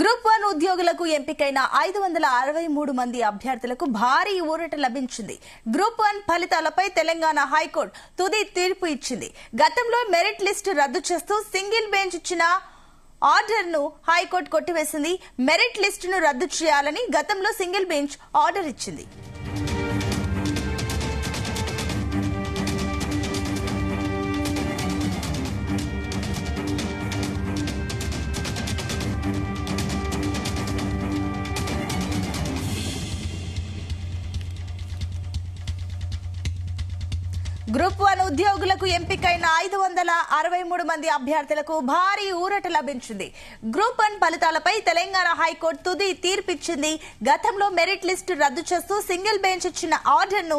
Group 1 ఉద్యోగులకు ఎంపికైన 563 మంది అభ్యర్థులకు భారీ ఊరట లభించింది. గ్రూప్ 1 ఫలితాలపై తెలంగాణ హైకోర్టు తుది తీర్పు ఇచ్చింది. గతంలో మెరిట్ లిస్టు రద్దు చేస్తూ సింగిల్ బెంచ్ ఇచ్చిన ఆర్డర్ను హైకోర్టు కొట్టివేసింది. మెరిట్ లిస్టును రద్దు చేయాలని గతంలో సింగిల్ బెంచ్ ఆర్డర్ ఇచ్చింది. గ్రూప్ 1 ఉద్యోగులకు ఎంపికైన 563 మంది అభ్యర్థులకు భారీ ఊరట లభించింది. గ్రూప్ 1 ఫలితాలపై తెలంగాణ హైకోర్టు తుది తీర్పిచ్చింది. గతంలో మెరిట్ లిస్టు రద్దు చేస్తూ సింగిల్ బెంచ్ ఇచ్చిన ఆర్డర్ను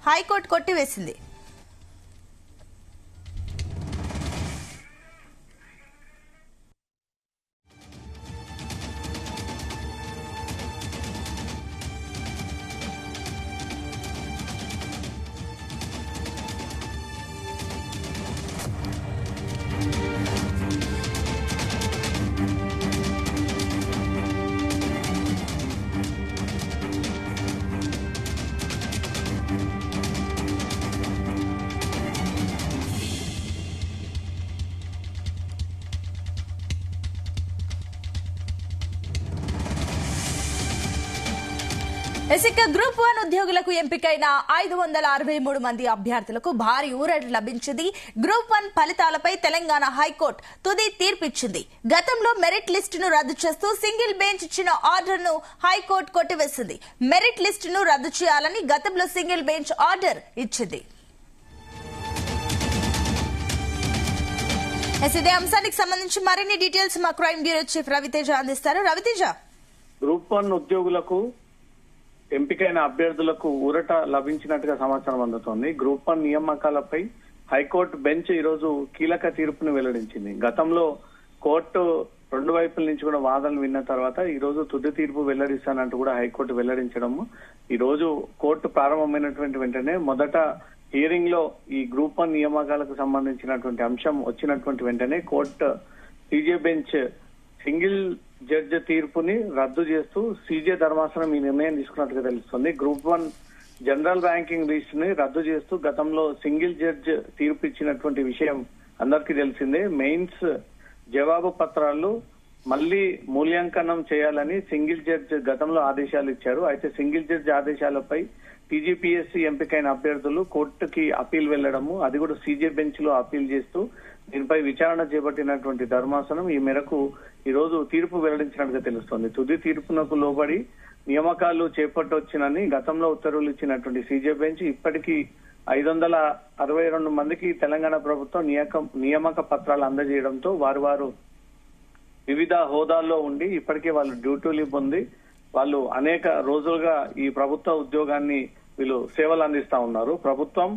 హైకోర్టు కొట్టివేసింది. గ్రూప్ 1 ఉద్యోగులకు ఎంపికైన 563 మంది అభ్యర్థులకు భారీ ఊరట లభించింది. గ్రూప్ 1 ఫలితాలపై తెలంగాణ హైకోర్టు తుది తీర్పిచ్చింది. గతంలో మెరిట్ లిస్టును రద్దు చేస్తూ సింగిల్ బెంచ్ ఇచ్చిన ఆర్డర్ను హైకోర్టు కొట్టివేసింది. మెరిట్ లిస్టును రద్దు చేయాలని గతంలో సింగిల్ బెంచ్ ఆర్డర్ ఇచ్చింది. ఇదే అంశానికి సంబంధించి మరిన్ని డీటెయిల్స్ మా క్రైమ్ బ్యూరో చీఫ్ రవితేజ అందిస్తారు. రవితేజ, గ్రూప్ 1 ఉద్యోగులకు ఎంపికైన అభ్యర్థులకు ఊరట లభించినట్టుగా సమాచారం అందుతోంది. గ్రూప్ 1 నియామకాలపై హైకోర్టు బెంచ్ ఈ రోజు కీలక తీర్పును వెల్లడించింది. గతంలో కోర్టు రెండు వైపుల నుంచి కూడా వాదనలు విన్న తర్వాత ఈ రోజు తుది తీర్పు వెల్లడిస్తానంటూ కూడా హైకోర్టు వెల్లడించడము. ఈ రోజు కోర్టు ప్రారంభమైనటువంటి వెంటనే మొదట హియరింగ్ లో ఈ గ్రూప్ 1 నియామకాలకు సంబంధించినటువంటి అంశం వచ్చినటువంటి వెంటనే court CJ bench single judge తీర్పుని రద్దు చేస్తూ సీజే ధర్మాసనం ఈ నిర్ణయం తీసుకున్నట్టుగా తెలుస్తుంది. గ్రూప్ 1 జనరల్ ర్యాంకింగ్ లిస్ట్ ని రద్దు చేస్తూ గతంలో సింగిల్ జడ్జ్ తీర్పు ఇచ్చినటువంటి విషయం అందరికీ తెలిసిందే. మెయిన్స్ జవాబు పత్రాలు మళ్లీ మూల్యాంకనం చేయాలని సింగిల్ జడ్జ్ గతంలో ఆదేశాలు ఇచ్చారు. అయితే సింగిల్ జడ్జ్ ఆదేశాలపై టీజీపీఎస్సీ ఎంపికైన అభ్యర్థులు కోర్టుకి అప్పీల్ వెళ్లడము, అది కూడా సీజే బెంచ్ లో అప్పీల్ చేస్తూ దీనిపై విచారణ చేపట్టినటువంటి ధర్మాసనం ఈ మేరకు ఈ రోజు తీర్పు వెల్లడించినట్టుగా తెలుస్తోంది. తుది తీర్పునకు లోబడి నియామకాలు చేపట్టవచ్చునని గతంలో ఉత్తర్వులు ఇచ్చినటువంటి సీజే బెంచ్ ఇప్పటికీ 562 మందికి తెలంగాణ ప్రభుత్వం నియామక పత్రాలు అందజేయడంతో వారు వివిధ హోదాల్లో ఉండి ఇప్పటికే వాళ్ళు డ్యూటీలు పొంది వాళ్ళు అనేక రోజులుగా ఈ ప్రభుత్వ ఉద్యోగాన్ని వీళ్ళు సేవలు అందిస్తా ఉన్నారు. ప్రభుత్వం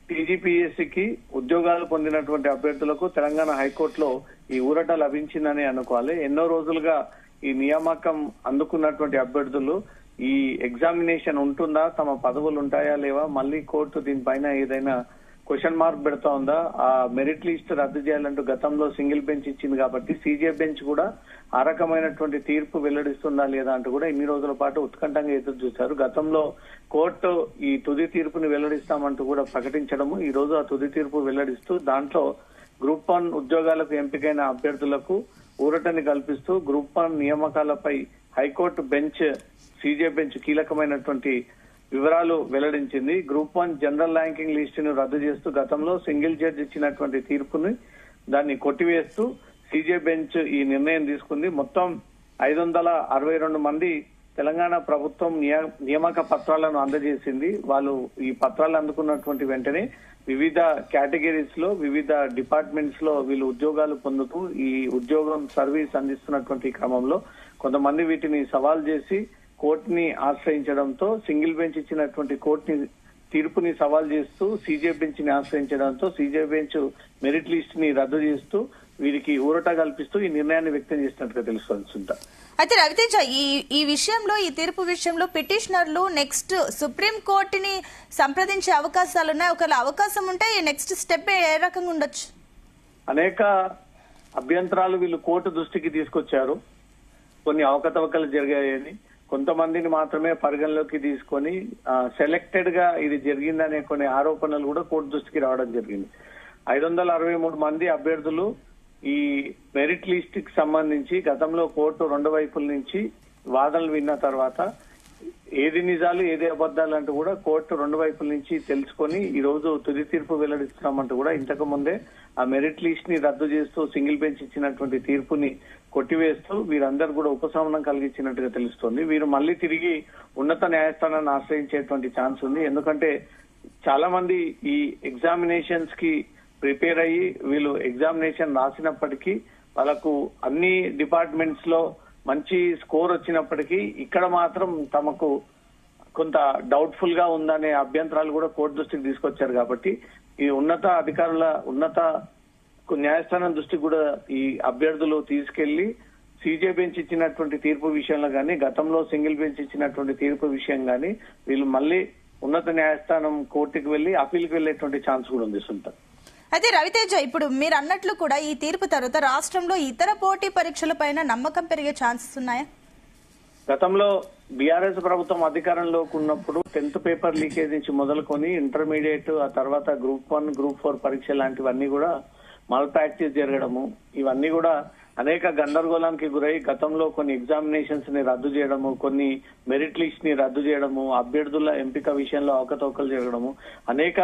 టీజీపీఎస్సీకి ఉద్యోగాలు పొందినటువంటి అభ్యర్థులకు తెలంగాణ హైకోర్టులో ఈ ఊరట లభించిందని అనుకోవాలి. ఎన్నో రోజులుగా ఈ నియామకం అందుకున్నటువంటి అభ్యర్థులు ఈ ఎగ్జామినేషన్ ఉంటుందా, తమ పదవులు ఉంటాయా లేవా, మళ్ళీ కోర్టు దీనిపైన ఏదైనా క్వశ్చన్ మార్క్ పెడతా ఉందా, ఆ మెరిట్ లిస్ట్ రద్దు చేయాలంటూ గతంలో సింగిల్ బెంచ్ ఇచ్చింది కాబట్టి సీజే బెంచ్ కూడా ఆ రకమైనటువంటి తీర్పు వెల్లడిస్తుందా లేదా అంటూ కూడా ఇన్ని రోజుల పాటు ఉత్కంఠంగా ఎదురు చూశారు. గతంలో కోర్టు ఈ తుది తీర్పుని వెల్లడిస్తామంటూ కూడా ప్రకటించడము, ఈ రోజు ఆ తుది తీర్పు వెల్లడిస్తూ దాంట్లో గ్రూప్ 1 ఉద్యోగాలకు ఎంపికైన అభ్యర్థులకు ఊరటని కల్పిస్తూ గ్రూప్ 1 నియామకాలపై హైకోర్టు బెంచ్ సీజే బెంచ్ కీలకమైనటువంటి వివరాలు వెల్లడించింది. గ్రూప్ 1 జనరల్ ర్యాంకింగ్ లిస్ట్ ను రద్దు చేస్తూ గతంలో సింగిల్ జడ్జి ఇచ్చినటువంటి తీర్పుని దాన్ని కొట్టివేస్తూ సీజే బెంచ్ ఈ నిర్ణయం తీసుకుంది. మొత్తం 562 మంది తెలంగాణ ప్రభుత్వం నియామక పత్రాలను అందజేసింది. వాళ్ళు ఈ పత్రాలు అందుకున్నటువంటి వెంటనే వివిధ కేటగిరీస్ లో వివిధ డిపార్ట్మెంట్స్ లో వీళ్ళు ఉద్యోగాలు పొందుతూ ఈ ఉద్యోగం సర్వీస్ అందిస్తున్నటువంటి క్రమంలో కొంతమంది వీటిని సవాల్ చేసి కోర్టుని ఆశ్రయించడంతో సింగిల్ బెంచ్ ఇచ్చినటువంటి కోర్టుని తీర్పుని సవాల్ చేస్తూ సీజే బెంచ్ ని ఆశ్రయించడంతో సీజే బెంచ్ మెరిట్ లిస్ట్ ని రద్దు చేస్తూ వీరికి ఊరట కల్పిస్తూ ఈ నిర్ణయాన్ని వ్యక్తం చేసినట్టుగా తెలుస్తుంది. అయితే రవితేజ, ఈ విషయంలో ఈ తీర్పు విషయంలో పిటిషనర్లు నెక్స్ట్ సుప్రీం కోర్టుని సంప్రదించే అవకాశాలున్నాయి. ఒకవేళ అవకాశం ఉంటే నెక్స్ట్ స్టెప్ ఏ రకంగా ఉండొచ్చు? అనేక అభ్యంతరాలు వీళ్ళు కోర్టు దృష్టికి తీసుకొచ్చారు. కొన్ని అవకతవకలు జరిగాయని, కొంతమందిని మాత్రమే పరిగణలోకి తీసుకొని సెలెక్టెడ్ గా ఇది జరిగిందనే కొన్ని ఆరోపణలు కూడా కోర్టు దృష్టికి రావడం జరిగింది. 563 మంది అభ్యర్థులు ఈ మెరిట్ లిస్ట్ కి సంబంధించి గతంలో కోర్టు రెండు వైపుల నుంచి వాదనలు విన్న తర్వాత ఏది నిజాలు ఏది అబద్దాలు అంటూ కూడా కోర్టు రెండు వైపుల నుంచి తెలుసుకొని ఈ రోజు తుది తీర్పు వెల్లడిస్తున్నామంటూ కూడా ఇంతకు ముందే ఆ మెరిట్ లిస్ట్ ని రద్దు చేస్తూ సింగిల్ బెంచ్ ఇచ్చినటువంటి తీర్పుని కొట్టివేస్తూ వీరందరూ కూడా ఉపశమనం కలిగించినట్టుగా తెలుస్తోంది. వీరు మళ్లీ తిరిగి ఉన్నత న్యాయస్థానాన్ని ఆశ్రయించేటువంటి ఛాన్స్ ఉంది. ఎందుకంటే చాలా మంది ఈ ఎగ్జామినేషన్స్ కి ప్రిపేర్ అయ్యి వీళ్ళు ఎగ్జామినేషన్ రాసినప్పటికీ వాళ్ళకు అన్ని డిపార్ట్మెంట్స్ లో మంచి స్కోర్ వచ్చినప్పటికీ ఇక్కడ మాత్రం తమకు కొంత డౌట్ఫుల్ గా ఉందనే అభ్యంతరాలు కూడా కోర్టు దృష్టికి తీసుకొచ్చారు. కాబట్టి ఈ ఉన్నత అధికారుల ఉన్నత న్యాయస్థానం దృష్టికి కూడా ఈ అభ్యర్థులు తీసుకెళ్లి సీజే బెంచ్ ఇచ్చినటువంటి తీర్పు విషయంలో గానీ, గతంలో సింగిల్ బెంచ్ ఇచ్చినటువంటి తీర్పు విషయం గానీ వీళ్ళు మళ్లీ ఉన్నత న్యాయస్థానం కోర్టుకు వెళ్లి అప్పీల్కి వెళ్లేటువంటి ఛాన్స్ కూడా ఉంది సుంత. అయితే రవితేజ, ఇప్పుడు మీరు అన్నట్లు కూడా ఈ తీర్పు తర్వాత రాష్ట్రంలో ఇతర పోటీ పరీక్షలపైన నమ్మకం పెరిగే ఛాన్సెస్ ఉన్నాయా? గతంలో బీఆర్ఎస్ ప్రభుత్వం అధికారంలోకి ఉన్నప్పుడు 10th పేపర్ లీకేజ్ నుంచి మొదలుకొని ఇంటర్మీడియట్, ఆ తర్వాత గ్రూప్ 1, గ్రూప్ 4 పరీక్ష లాంటివన్నీ కూడా మాల్ ప్రాక్టీస్ జరగడము, ఇవన్నీ కూడా అనేక గందరగోళానికి గురై గతంలో కొన్ని ఎగ్జామినేషన్స్ ని రద్దు చేయడము, కొన్ని మెరిట్ లిస్ట్ ని రద్దు చేయడము, అభ్యర్థుల ఎంపిక విషయంలో అవకతవకలు జరగడము, అనేక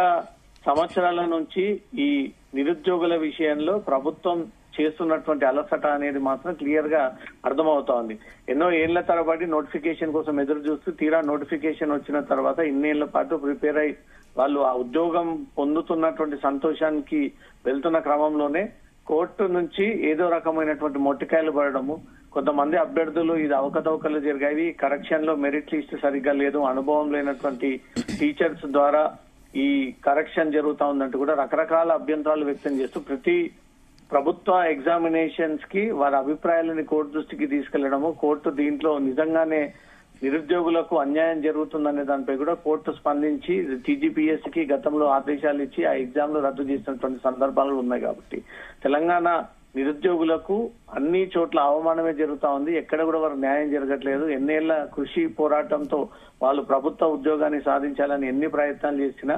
సంవత్సరాల నుంచి ఈ నిరుద్యోగుల విషయంలో ప్రభుత్వం చేస్తున్నటువంటి అలసట అనేది మాత్రం క్లియర్ గా అర్థమవుతోంది. ఎన్నో ఏళ్ల తరబడి నోటిఫికేషన్ కోసం ఎదురు చూస్తూ తీరా నోటిఫికేషన్ వచ్చిన తర్వాత ఇన్నేళ్ల పాటు ప్రిపేర్ అయి వాళ్ళు ఆ ఉద్యోగం పొందుతున్నటువంటి సంతోషానికి వెళ్తున్న క్రమంలోనే కోర్టు నుంచి ఏదో రకమైనటువంటి మొట్టికాయలు పడడము, కొంతమంది అభ్యర్థులు ఇది అవకతవకలు జరిగాయి, కరెక్షన్ లో మెరిట్ లిస్ట్ సరిగ్గా లేదు, అనుభవం లేనటువంటి టీచర్స్ ద్వారా ఈ కరెక్షన్ జరుగుతా ఉందంటూ కూడా రకరకాల అభ్యంతరాలు వ్యక్తం చేస్తూ ప్రతి ప్రభుత్వ ఎగ్జామినేషన్స్ కి వారి అభిప్రాయాలని కోర్టు దృష్టికి తీసుకెళ్లడము, కోర్టు దీంట్లో నిజంగానే నిరుద్యోగులకు అన్యాయం జరుగుతుందనే దానిపై కూడా కోర్టు స్పందించి టీజీపీఎస్ కి గతంలో ఆదేశాలు ఇచ్చి ఆ ఎగ్జామ్ లో రద్దు చేసినటువంటి సందర్భాలు ఉన్నాయి. కాబట్టి తెలంగాణ నిరుద్యోగులకు అన్ని చోట్ల అవమానమే జరుగుతా ఉంది. ఎక్కడ కూడా వారు న్యాయం జరగట్లేదు. ఎన్నేళ్ల కృషి పోరాటంతో వాళ్ళు ప్రభుత్వ ఉద్యోగాన్ని సాధించాలని ఎన్ని ప్రయత్నాలు చేసినా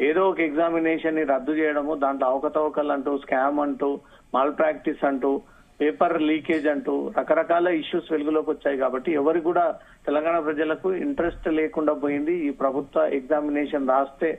ఏదో ఒక ఎగ్జామినేషన్ ని రద్దు చేయడము, దాంట్లో అవకతవకలు అంటూ, స్కామ్ అంటూ, మాల్ ప్రాక్టీస్ అంటూ, పేపర్ లీకేజ్ అంటూ రకరకాల ఇష్యూస్ వెలుగులోకి వచ్చాయి. కాబట్టి ఎవరికి కూడా తెలంగాణ ప్రజలకు ఇంట్రెస్ట్ లేకుండా పోయింది. ఈ ప్రభుత్వ ఎగ్జామినేషన్ రాస్తే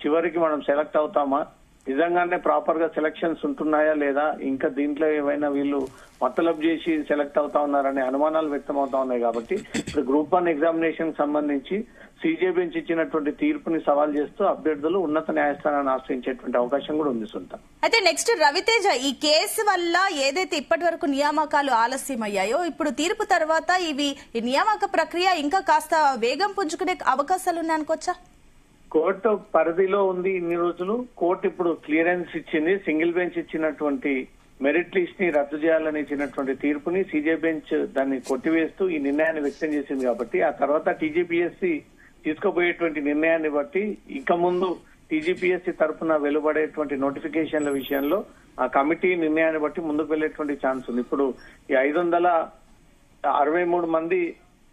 చివరికి మనం సెలెక్ట్ అవుతామా, నిజంగానే ప్రాపర్ గా సెలక్షన్స్ ఉంటున్నాయా లేదా, ఇంకా దీంట్లో ఏమైనా వీళ్ళు మతలబ్ చేసి సెలెక్ట్ అవుతా ఉన్నారనే అనుమానాలు వ్యక్తం అవుతా ఉన్నాయి. కాబట్టి ఇప్పుడు గ్రూప్ 1 ఎగ్జామినేషన్ సంబంధించి సీజే బెంచ్ ఇచ్చినటువంటి తీర్పుని సవాల్ చేస్తూ అభ్యర్థులు ఉన్నత న్యాయస్థానాన్ని ఆశ్రయించేటువంటి అవకాశం కూడా ఉంది సుంత. అయితే నెక్స్ట్ రవితేజ, ఈ కేసు వల్ల ఏదైతే ఇప్పటి వరకు నియామకాలు ఆలస్యమయ్యాయో ఇప్పుడు తీర్పు తర్వాత ఈ నియామక ప్రక్రియ ఇంకా కాస్త వేగం పుంజుకునే అవకాశాలు ఉన్నాయనుకోవచ్చా? కోర్టు పరిధిలో ఉంది ఇన్ని రోజులు. కోర్టు ఇప్పుడు క్లియరెన్స్ ఇచ్చింది. సింగిల్ బెంచ్ ఇచ్చినటువంటి మెరిట్ లిస్ట్ ని రద్దు చేయాలని ఇచ్చినటువంటి తీర్పుని సీజే బెంచ్ దాన్ని కొట్టివేస్తూ ఈ నిర్ణయాన్ని వ్యక్తం చేసింది. కాబట్టి ఆ తర్వాత టీజీపీఎస్సీ తీసుకోబోయేటువంటి నిర్ణయాన్ని బట్టి ఇక ముందు టీజీపీఎస్సీ తరఫున వెలువడేటువంటి నోటిఫికేషన్ల విషయంలో ఆ కమిటీ నిర్ణయాన్ని బట్టి ముందుకు వెళ్లేటువంటి ఛాన్స్ ఉంది. ఇప్పుడు ఈ 563 మంది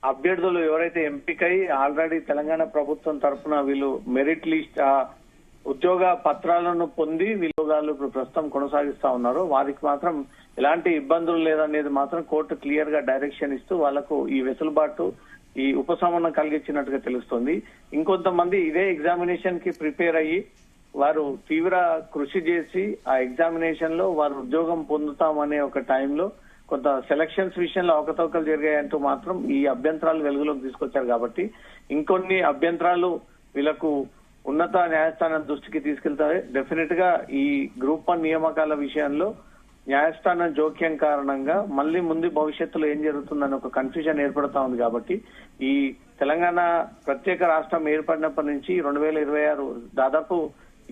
అభ్యర్థులు ఎవరైతే ఎంపికై ఆల్రెడీ తెలంగాణ ప్రభుత్వం తరఫున వీళ్ళు మెరిట్ లిస్ట్ ఉద్యోగ పత్రాలను పొంది ఉద్యోగాలు ఇప్పుడు ప్రస్తుతం కొనసాగిస్తా ఉన్నారో వారికి మాత్రం ఎలాంటి ఇబ్బందులు లేదనేది మాత్రం కోర్టు క్లియర్ గా డైరెక్షన్ ఇస్తూ వాళ్లకు ఈ వెసులుబాటు, ఈ ఉపశమనం కలిగించినట్టుగా తెలుస్తోంది. ఇంకొంతమంది ఇదే ఎగ్జామినేషన్ కి ప్రిపేర్ అయ్యి వారు తీవ్ర కృషి చేసి ఆ ఎగ్జామినేషన్ లో వారు ఉద్యోగం పొందుతామనే ఒక టైంలో కొంత సెలక్షన్స్ విషయంలో అవకతవకలు జరిగాయంటూ మాత్రం ఈ అభ్యంతరాలు వెలుగులోకి తీసుకొచ్చారు. కాబట్టి ఇంకొన్ని అభ్యంతరాలు వీళ్లకు ఉన్నత న్యాయస్థానం దృష్టికి తీసుకెళ్తాయి. డెఫినెట్ గా ఈ గ్రూప్ 1 నియామకాల విషయంలో న్యాయస్థానం జోక్యం కారణంగా మళ్లీ ముందు భవిష్యత్తులో ఏం జరుగుతుందని ఒక కన్ఫ్యూజన్ ఏర్పడతా ఉంది. కాబట్టి ఈ తెలంగాణ ప్రత్యేక రాష్ట్రం ఏర్పడినప్పటి నుంచి 2026 దాదాపు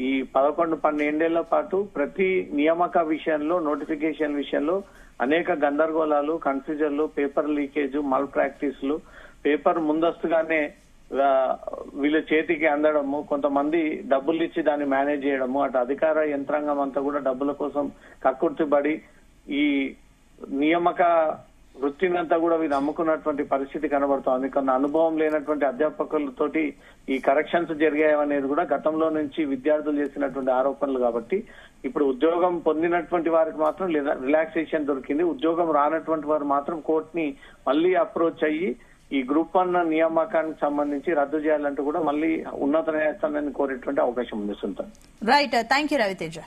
ఈ 11-12 ఏళ్ల పాటు ప్రతి నియామక విషయంలో, నోటిఫికేషన్ విషయంలో అనేక గందరగోళాలు, కన్ఫ్యూజన్లు, పేపర్ లీకేజ్, మాల్ ప్రాక్టీస్లు, పేపర్ ముందస్తుగానే వీళ్ళ చేతికి అందడము, కొంతమంది డబ్బులు ఇచ్చి దాన్ని మేనేజ్ చేయడము, అటు అధికార యంత్రాంగం అంతా కూడా డబ్బుల కోసం కక్కుర్తిబడి ఈ నియామక వృత్తిని అంతా కూడా వీరు నమ్ముకున్నటువంటి పరిస్థితి కనబడుతోంది. కొన్ని అనుభవం లేనటువంటి అధ్యాపకులతోటి ఈ కరెక్షన్స్ జరిగాయనేది కూడా గతంలో నుంచి విద్యార్థులు చేసినటువంటి ఆరోపణలు కాబట్టి ఇప్పుడు ఉద్యోగం పొందినటువంటి వారికి మాత్రం రిలాక్సేషన్ దొరికింది. ఉద్యోగం రానటువంటి వారు మాత్రం కోర్టుని మళ్ళీ అప్రోచ్ అయ్యి ఈ గ్రూప్ 1 నియామకానికి సంబంధించి రద్దు చేయాలంటూ కూడా మళ్ళీ ఉన్నత న్యాయస్థానాన్ని కోరేటువంటి అవకాశం ఉంది. Sultan. Right, thank you Raviteja.